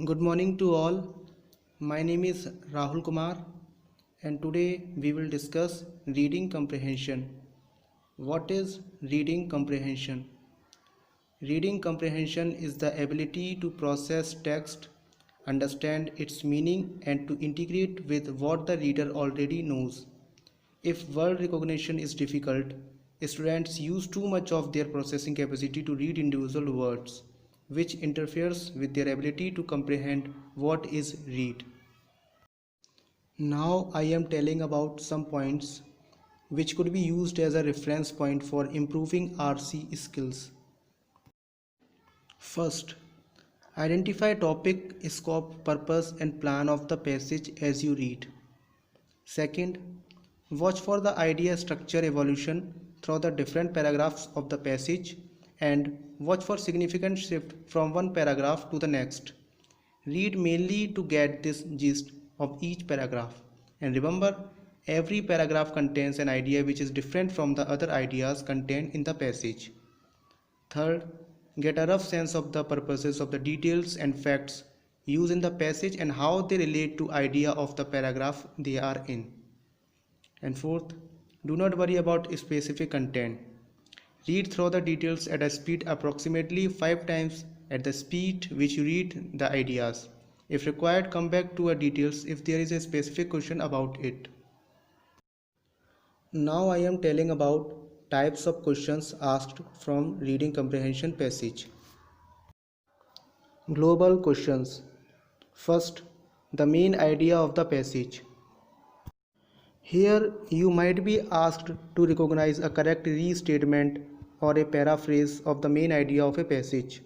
Good morning to all. My name is Rahul Kumar and today we will discuss reading comprehension. What is reading comprehension? Reading comprehension is the ability to process text, understand its meaning, and to integrate with what the reader already knows. If word recognition is difficult, students use too much of their processing capacity to read individual words, which interferes with their ability to comprehend what is read. Now I am telling about some points which could be used as a reference point for improving RC skills. First, identify topic, scope, purpose and plan of the passage as you read. Second, watch for the idea structure evolution through the different paragraphs of the passage and watch for significant shift from one paragraph to the next. Read mainly to get this gist of each paragraph. And remember, every paragraph contains an idea which is different from the other ideas contained in the passage. Third, get a rough sense of the purposes of the details and facts used in the passage and how they relate to idea of the paragraph they are in. And fourth, do not worry about specific content. Read through the details at a speed approximately 5 times at the speed which you read the ideas. If required, come back to a details if there is a specific question about it. Now I am telling about types of questions asked from reading comprehension passage. Global questions. First, the main idea of the passage. Here you might be asked to recognize a correct restatement or a paraphrase of the main idea of a passage.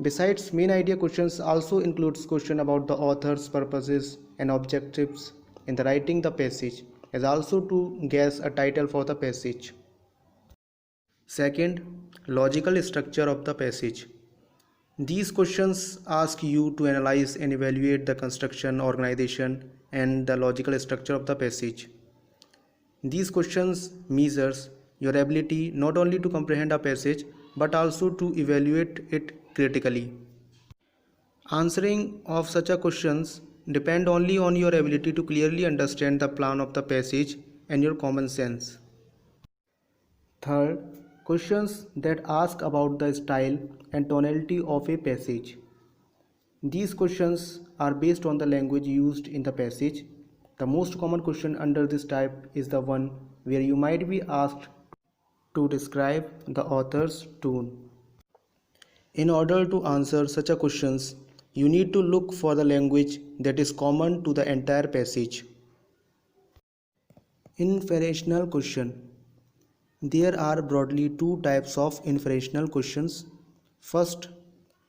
Besides, main idea questions also includes question about the author's purposes and objectives in the writing the passage, as also to guess a title for the passage. Second, logical structure of the passage. These questions ask you to analyze and evaluate the construction, organization, and the logical structure of the passage. These questions measures your ability not only to comprehend a passage but also to evaluate it critically. Answering of such a questions depend only on your ability to clearly understand the plan of the passage and your common sense. Third, questions that ask about the style and tonality of a passage. These questions are based on the language used in the passage. The most common question under this type is the one where you might be asked to describe the author's tone. In order to answer such a questions, you need to look for the language that is common to the entire passage. Inferential question. There are broadly two types of inferential questions. First,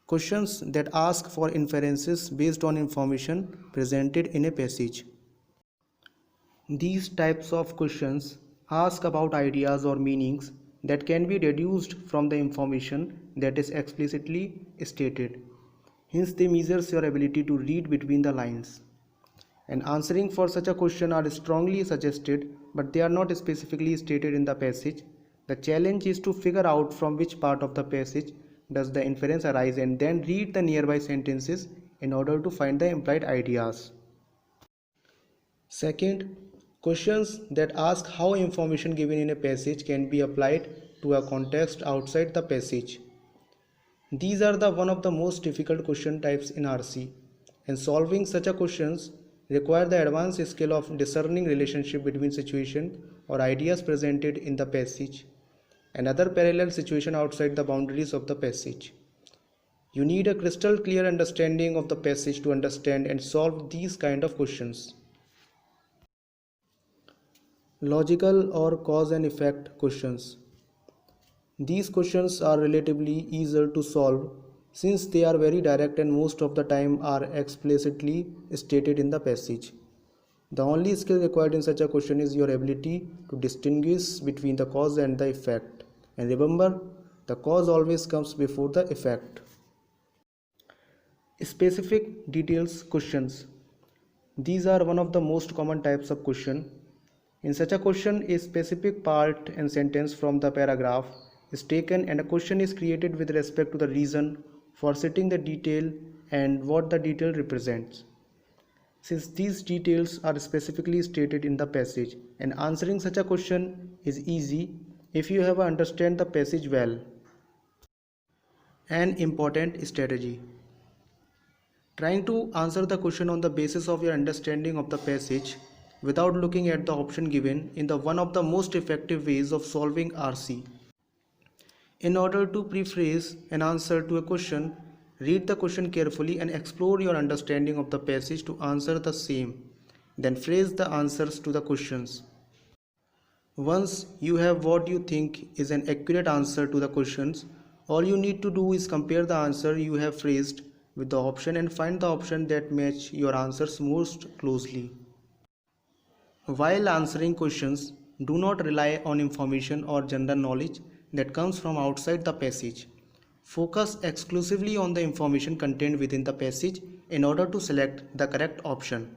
questions that ask for inferences based on information presented in a passage. These types of questions ask about ideas or meanings that can be deduced from the information that is explicitly stated. Hence, they measure your ability to read between the lines. And answering for such a question are strongly suggested, but they are not specifically stated in the passage. The challenge is to figure out from which part of the passage does the inference arise and then read the nearby sentences in order to find the implied ideas. Second, questions that ask how information given in a passage can be applied to a context outside the passage. These are one of the most difficult question types in RC, and solving such a questions require the advanced skill of discerning relationship between situation or ideas presented in the passage and other parallel situation outside the boundaries of the passage. You need a crystal clear understanding of the passage to understand and solve these kind of questions. Logical or cause and effect questions. These questions are relatively easier to solve since they are very direct and most of the time are explicitly stated in the passage. The only skill required in such a question is your ability to distinguish between the cause and the effect. And remember, the cause always comes before the effect. Specific details questions. These are one of the most common types of question. In such a question, a specific part and sentence from the paragraph is taken and a question is created with respect to the reason for setting the detail and what the detail represents. Since these details are specifically stated in the passage, and answering such a question is easy if you have understand the passage well. An important strategy. Trying to answer the question on the basis of your understanding of the passage without looking at the option given in the one of the most effective ways of solving RC. In order to prephrase an answer to a question, read the question carefully and explore your understanding of the passage to answer the same. Then phrase the answers to the questions. Once you have what you think is an accurate answer to the questions, all you need to do is compare the answer you have phrased with the option and find the option that match your answers most closely. While answering questions, do not rely on information or general knowledge that comes from outside the passage. Focus exclusively on the information contained within the passage in order to select the correct option.